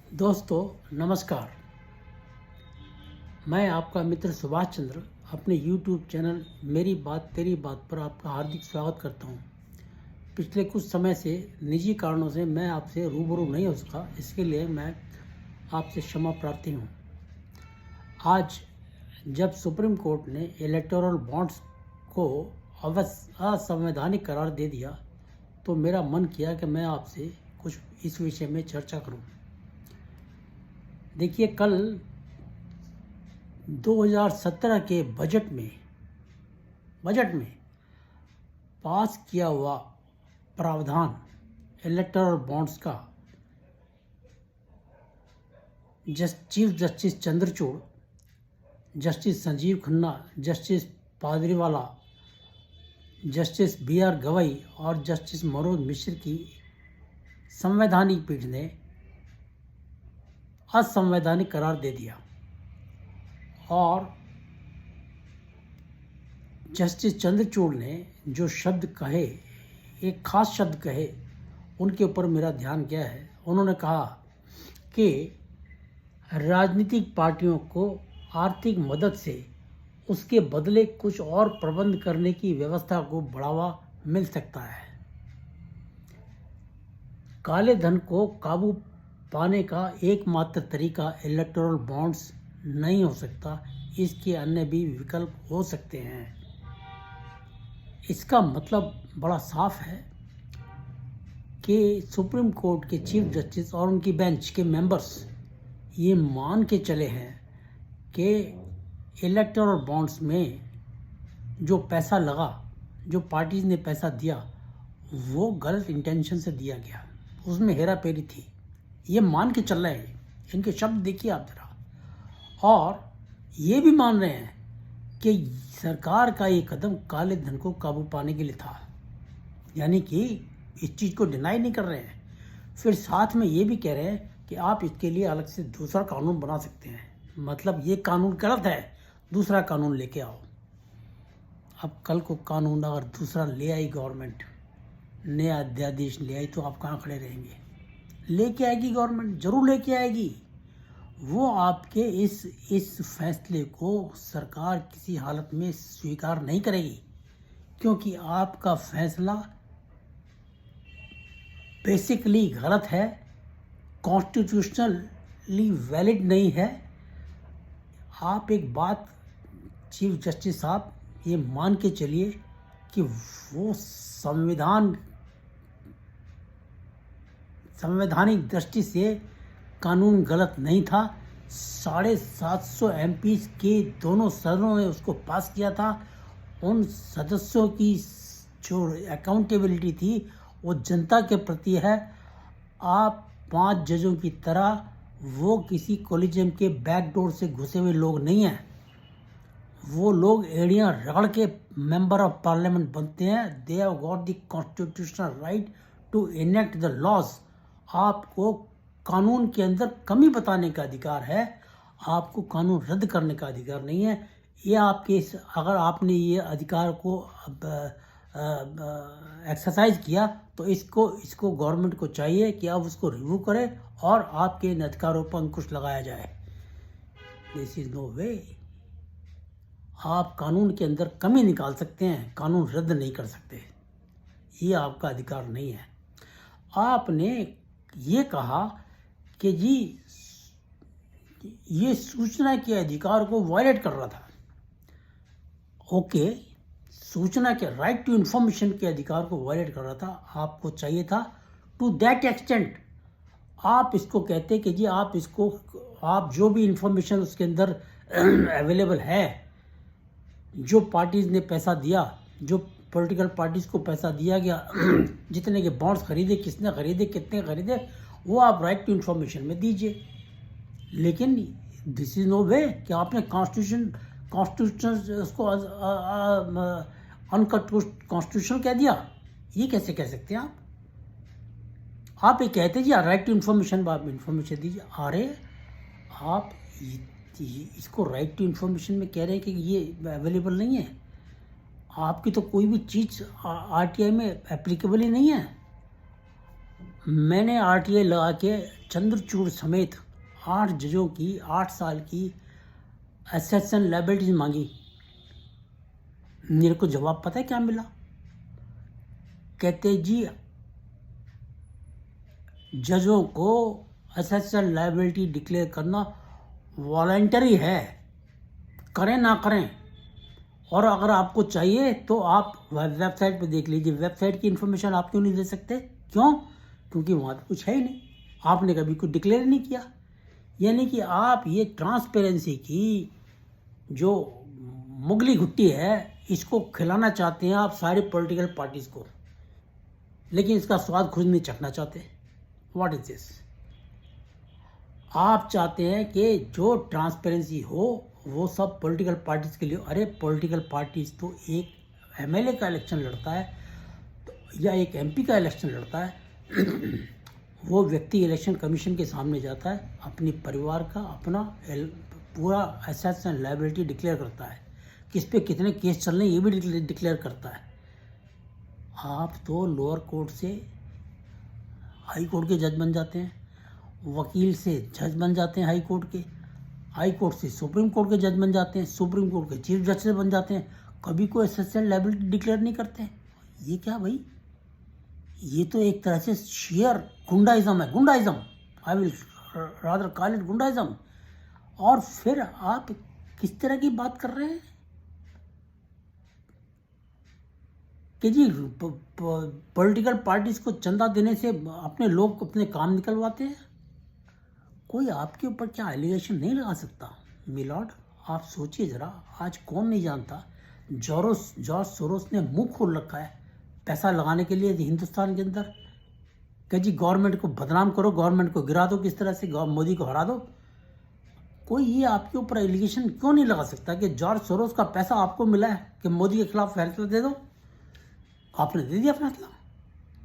दोस्तों नमस्कार। मैं आपका मित्र सुभाष चंद्र अपने यूट्यूब चैनल मेरी बात तेरी बात पर आपका हार्दिक स्वागत करता हूं। पिछले कुछ समय से निजी कारणों से मैं आपसे रूबरू नहीं हो सका, इसके लिए मैं आपसे क्षमा प्रार्थी हूं। आज जब सुप्रीम कोर्ट ने इलेक्टोरल बॉन्ड्स को असंवैधानिक करार दे दिया तो मेरा मन किया कि मैं आपसे कुछ इस विषय में चर्चा करूं। देखिए, कल 2017 के बजट में पास किया हुआ प्रावधान इलेक्टोरल बॉन्ड्स का chief justice Chandrachud, justice Sanjeev Khanna, justice Pardiwala, justice BR Gavai और जस्टिस मनोज मिश्र की संवैधानिक पीठ ने असंवैधानिक करार दे दिया और जस्टिस चंद्रचूड़ ने जो शब्द कहे, एक खास शब्द कहे, उनके ऊपर मेरा ध्यान गया है। उन्होंने कहा कि राजनीतिक पार्टियों को आर्थिक मदद से उसके बदले कुछ और प्रबंध करने की व्यवस्था को बढ़ावा मिल सकता है। काले धन को काबू पाने का एकमात्र तरीका इलेक्टोरल बॉन्ड्स नहीं हो सकता, इसके अन्य भी विकल्प हो सकते हैं। इसका मतलब बड़ा साफ है कि सुप्रीम कोर्ट के चीफ जस्टिस और उनकी बेंच के मेंबर्स ये मान के चले हैं कि इलेक्टोरल बॉन्ड्स में जो पैसा लगा, जो पार्टीज ने पैसा दिया, वो गलत इंटेंशन से दिया गया, उसमें हेरा फेरी थी। ये मान के चल रहे हैं, इनके शब्द देखिए आप जरा। और ये भी मान रहे हैं कि सरकार का ये कदम काले धन को काबू पाने के लिए था, यानी कि इस चीज़ को डिनाई नहीं कर रहे हैं। फिर साथ में ये भी कह रहे हैं कि आप इसके लिए अलग से दूसरा कानून बना सकते हैं। मतलब ये कानून गलत है, दूसरा कानून लेके आओ। अब कल को कानून अगर दूसरा ले आई गवर्नमेंट, नया अध्यादेश ले आई, तो आप कहाँ खड़े रहेंगे? लेके आएगी गवर्नमेंट, जरूर लेके आएगी। वो आपके इस फैसले को सरकार किसी हालत में स्वीकार नहीं करेगी, क्योंकि आपका फैसला बेसिकली गलत है, कॉन्स्टिट्यूशनली वैलिड नहीं है। आप एक बात चीफ जस्टिस साहब ये मान के चलिए कि वो संवैधानिक दृष्टि से कानून गलत नहीं था। 750 MPs के दोनों सदनों ने उसको पास किया था। उन सदस्यों की जो अकाउंटेबिलिटी थी वो जनता के प्रति है। आप 5 जजों की तरह वो किसी कॉलेजियम के बैकडोर से घुसे हुए लोग नहीं हैं। वो लोग एड़ियाँ रगड़ के मेंबर ऑफ पार्लियामेंट बनते हैं। They have got the constitutional right to enact the laws. आपको कानून के अंदर कमी बताने का अधिकार है, आपको कानून रद्द करने का अधिकार नहीं है। ये आपके अगर आपने ये अधिकार को एक्सरसाइज किया तो इसको गवर्नमेंट को चाहिए कि आप उसको रिव्यू करें और आपके इन अधिकारों पर अंकुश लगाया जाए। दिस इज नो वे। आप कानून के अंदर कमी निकाल सकते हैं, कानून रद्द नहीं कर सकते। ये आपका अधिकार नहीं है। आपने ये कहा कि जी ये सूचना के अधिकार को वायलेट कर रहा था। ओके, सूचना के राइट टू इंफॉर्मेशन के अधिकार को वायलेट कर रहा था। आपको चाहिए था टू दैट एक्सटेंट। आप इसको कहते कि जी आप जो भी इंफॉर्मेशन उसके अंदर अवेलेबल है, जो पार्टीज ने पैसा दिया, जो पॉलिटिकल पार्टीज को पैसा दिया गया, जितने के बॉन्ड्स खरीदे, किसने खरीदे, कितने खरीदे, वो आप राइट टू इंफॉर्मेशन में दीजिए। लेकिन दिस इज नो वे कि आपने कॉन्स्टिट्यूशन उसको अनकॉन्स्टिट्यूशनल कह दिया। ये कैसे कह सकते हैं आप ये कहते जी राइट टू इंफॉर्मेशन, आप इंफॉर्मेशन दीजिए। अरे आप इसको राइट टू इंफॉर्मेशन में कह रहे हैं कि ये अवेलेबल नहीं है। आपकी तो कोई भी चीज़ RTI में एप्लीकेबल ही नहीं है। मैंने RTI लगा के चंद्रचूड़ समेत 8 जजों की 8 साल की एसेशन लायबिलिटीज मांगी। मेरे को जवाब पता है क्या मिला? कहते जी जजों को एसेशन लायबिलिटी डिक्लेयर करना वॉलंटरी है, करें ना करें, और अगर आपको चाहिए तो आप वेबसाइट पे देख लीजिए। वेबसाइट की इन्फॉर्मेशन आप क्यों नहीं दे सकते? क्यों? क्योंकि वहाँ पे कुछ है ही नहीं, आपने कभी कुछ डिक्लेयर नहीं किया। यानी कि आप ये ट्रांसपेरेंसी की जो मुगली घुट्टी है इसको खिलाना चाहते हैं आप सारी पॉलिटिकल पार्टीज को, लेकिन इसका स्वाद खुद नहीं चखना चाहते। What is this? आप चाहते हैं कि जो ट्रांसपेरेंसी हो वो सब पॉलिटिकल पार्टीज के लिए। अरे पॉलिटिकल पार्टीज तो एक एमएलए का इलेक्शन लड़ता है या एक एमपी का इलेक्शन लड़ता है वो व्यक्ति इलेक्शन कमीशन के सामने जाता है, अपनी परिवार का अपना पूरा एसेट्स एंड लायबिलिटी डिक्लेयर करता है, किस पे कितने केस चल रहे हैं ये भी डिक्लेयर करता है। आप तो लोअर कोर्ट से हाई कोर्ट के जज बन जाते हैं, वकील से जज बन जाते हैं हाई कोर्ट के, हाई कोर्ट से सुप्रीम कोर्ट के जज बन जाते हैं, सुप्रीम कोर्ट के चीफ जस्टिस बन जाते हैं, कभी कोई एसेट्स एंड लायबिलिटी डिक्लेयर नहीं करते। ये क्या भाई? ये तो एक तरह से शेयर गुंडाइज्म है, goondaism, I will rather call it goondaism. और फिर आप किस तरह की बात कर रहे हैं कि जी पॉलिटिकल पार्टीज को चंदा देने से अपने लोग अपने काम निकलवाते हैं। कोई आपके ऊपर क्या एलिगेशन नहीं लगा सकता मिलॉर्ड? आप सोचिए ज़रा, आज कौन नहीं जानता जॉर्ज सोरोस ने मुंह खोल रखा है पैसा लगाने के लिए हिंदुस्तान के अंदर कि जी गवर्नमेंट को बदनाम करो, गवर्नमेंट को गिरा दो, किस तरह से मोदी को हरा दो। कोई ये आपके ऊपर एलिगेशन क्यों नहीं लगा सकता कि जॉर्ज सोरोस का पैसा आपको मिला है कि मोदी के खिलाफ फैसला दे दो? आपने दे दिया फैसला,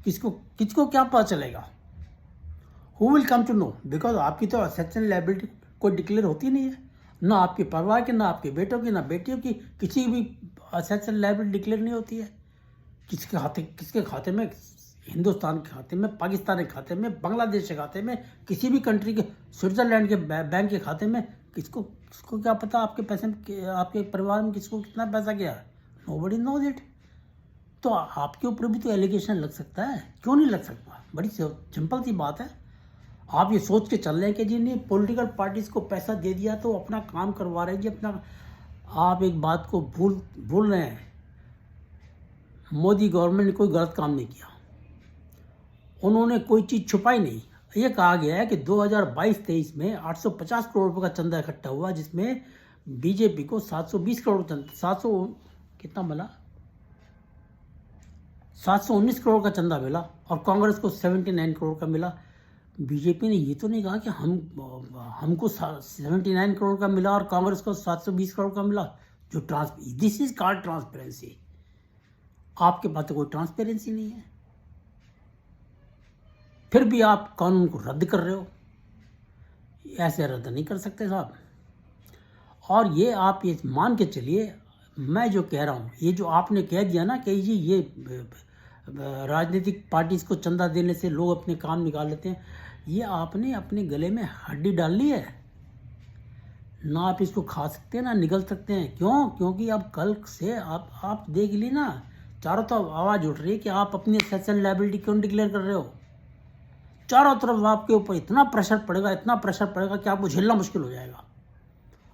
किसको क्या पता चलेगा? Who will come to know? Because आपकी तो एसेट्स एंड लायबिलिटी कोई डिक्लेयर होती नहीं है, ना आपके परिवार की, ना आपके बेटों की, ना बेटियों की, किसी भी एसेट्स एंड लायबिलिटी डिक्लेयर नहीं होती है। किसके खाते में? हिंदुस्तान के खाते में, पाकिस्तान के खाते में, बांग्लादेश के खाते में, किसी भी कंट्री के, स्विट्जरलैंड के बैंक के खाते में। किसको क्या पता आपके पैसे में, आपके परिवार में किसको कितना पैसा गया? Nobody knows it. तो आपके ऊपर भी तो एलिगेशन लग सकता है, क्यों नहीं लग सकता? बड़ी सिंपल सी बात है। आप ये सोच के चल रहे हैं कि जी नहीं पॉलिटिकल पार्टीज को पैसा दे दिया तो अपना काम करवा रहे हैं जी अपना। आप एक बात को भूल रहे हैं, मोदी गवर्नमेंट ने कोई गलत काम नहीं किया, उन्होंने कोई चीज़ छुपाई नहीं। ये कहा गया है कि 2022-23 में 850 करोड़ रुपये का चंदा इकट्ठा हुआ, जिसमें बीजेपी को 720 करोड़ 700 कितना मिला 719 करोड़ का चंदा मिला और कांग्रेस को 79 करोड़ का मिला। बीजेपी ने ये तो नहीं कहा कि हमको 79 करोड़ का मिला और कांग्रेस को 720 करोड़ का मिला। जो दिस इज कॉल्ड ट्रांसपेरेंसी। आपके पास तो कोई ट्रांसपेरेंसी नहीं है, फिर भी आप कानून को रद्द कर रहे हो। ऐसे रद्द नहीं कर सकते साहब। और ये आप ये मान के चलिए, मैं जो कह रहा हूँ, ये जो आपने कह दिया ना कि जी ये राजनीतिक पार्टीज को चंदा देने से लोग अपने काम निकाल लेते हैं, ये आपने अपने गले में हड्डी डाल ली है ना। आप इसको खा सकते हैं ना निगल सकते हैं। क्यों? क्योंकि अब कल से आप देख ली ना, चारों तरफ आवाज़ उठ रही है कि आप अपनी एसेट्स एंड लायबिलिटी क्यों डिक्लेयर कर रहे हो। चारों तरफ आपके ऊपर इतना प्रेशर पड़ेगा कि आपको झेलना मुश्किल हो जाएगा।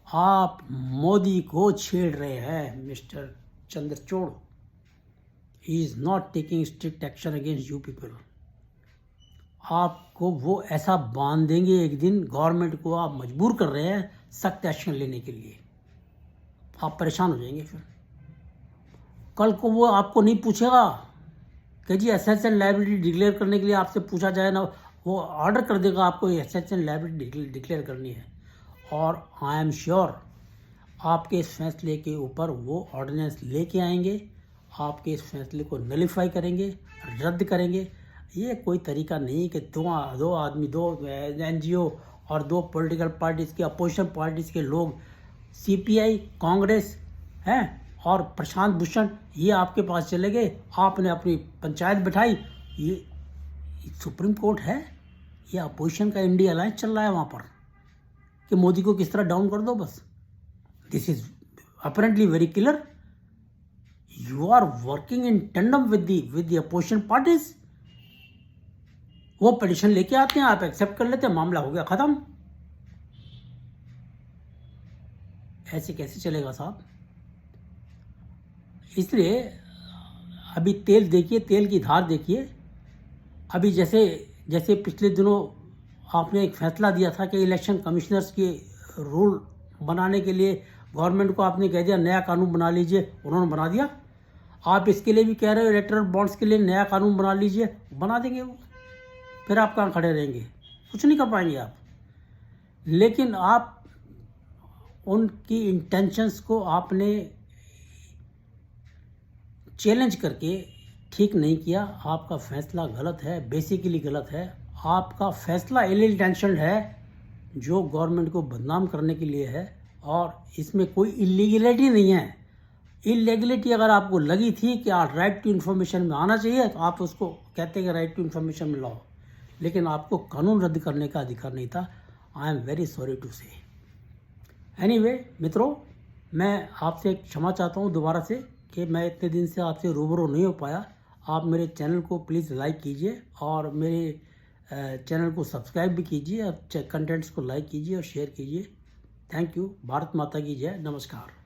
आप मोदी को छेड़ रहे हैं mister Chandrachud. He is not taking strict action against you people. आपको वो ऐसा बांध देंगे एक दिन, गवर्नमेंट को आप मजबूर कर रहे हैं सख्त एक्शन लेने के लिए। आप परेशान हो जाएंगे। फिर कल को वो आपको नहीं पूछेगा कि जी एसेट्स एंड लायबिलिटी डिक्लेयर करने के लिए आपसे पूछा जाए ना, वो ऑर्डर कर देगा आपको एसेट्स एंड लायबिलिटी डिक्लेयर करनी है। और आई एम श्योर आपके इस फैसले के ऊपर वो ऑर्डिनेंस लेके आएंगे, आपके इस फैसले को नलीफाई करेंगे, रद्द करेंगे। ये कोई तरीका नहीं कि दो आदमी, दो NGO और दो पॉलिटिकल पार्टीज़ के, अपोजिशन पार्टीज़ के लोग, CPI, कांग्रेस हैं और प्रशांत भूषण, ये आपके पास चले गए, आपने अपनी पंचायत बिठाई। ये सुप्रीम कोर्ट है, ये अपोजिशन का इंडिया अलायंस चल रहा है वहाँ पर कि मोदी को किस तरह डाउन कर दो बस. This is apparently very clear. You are working in tandem with the opposition parties. वो पिटिशन लेके आते हैं, आप एक्सेप्ट कर लेते हैं, मामला हो गया खत्म. ऐसे कैसे चलेगा साहब? इसलिए अभी तेल देखिए, तेल की धार देखिए. अभी जैसे पिछले दिनों आपने एक फैसला दिया था कि इलेक्शन कमिश्नर्स के रूल बनाने के लिए गवर्नमेंट को आपने कह दिया नया कानून बना लीजिए, उन्होंने बना दिया. आप इसके लिए भी कह रहे हो इलेक्टोरल बॉन्ड्स के लिए नया कानून बना लीजिए, बना देंगे वो. फिर आप कहाँ खड़े रहेंगे? कुछ नहीं कर पाएंगे आप. लेकिन आप उनकी इंटेंशंस को आपने चैलेंज करके ठीक नहीं किया. आपका फैसला गलत है, बेसिकली गलत है. आपका फैसला इल इंटेंशन्ड है, जो गवर्नमेंट को बदनाम करने के लिए है, और इसमें कोई इलीगलिटी नहीं है. इलीगलिटी अगर आपको लगी थी कि आप राइट टू इन्फॉर्मेशन में आना चाहिए, तो आप उसको कहते कि राइट टू इन्फॉर्मेशन में लाओ, लेकिन आपको कानून रद्द करने का अधिकार नहीं था. I am very sorry to say. Anyway मित्रों, मैं आपसे क्षमा चाहता हूँ दोबारा से कि मैं इतने दिन से आपसे रूबरू नहीं हो पाया. आप मेरे चैनल को प्लीज़ लाइक कीजिए और मेरे चैनल को सब्सक्राइब भी कीजिए, कंटेंट्स को लाइक कीजिए और शेयर कीजिए. Thank you. भारत माता की जय. नमस्कार.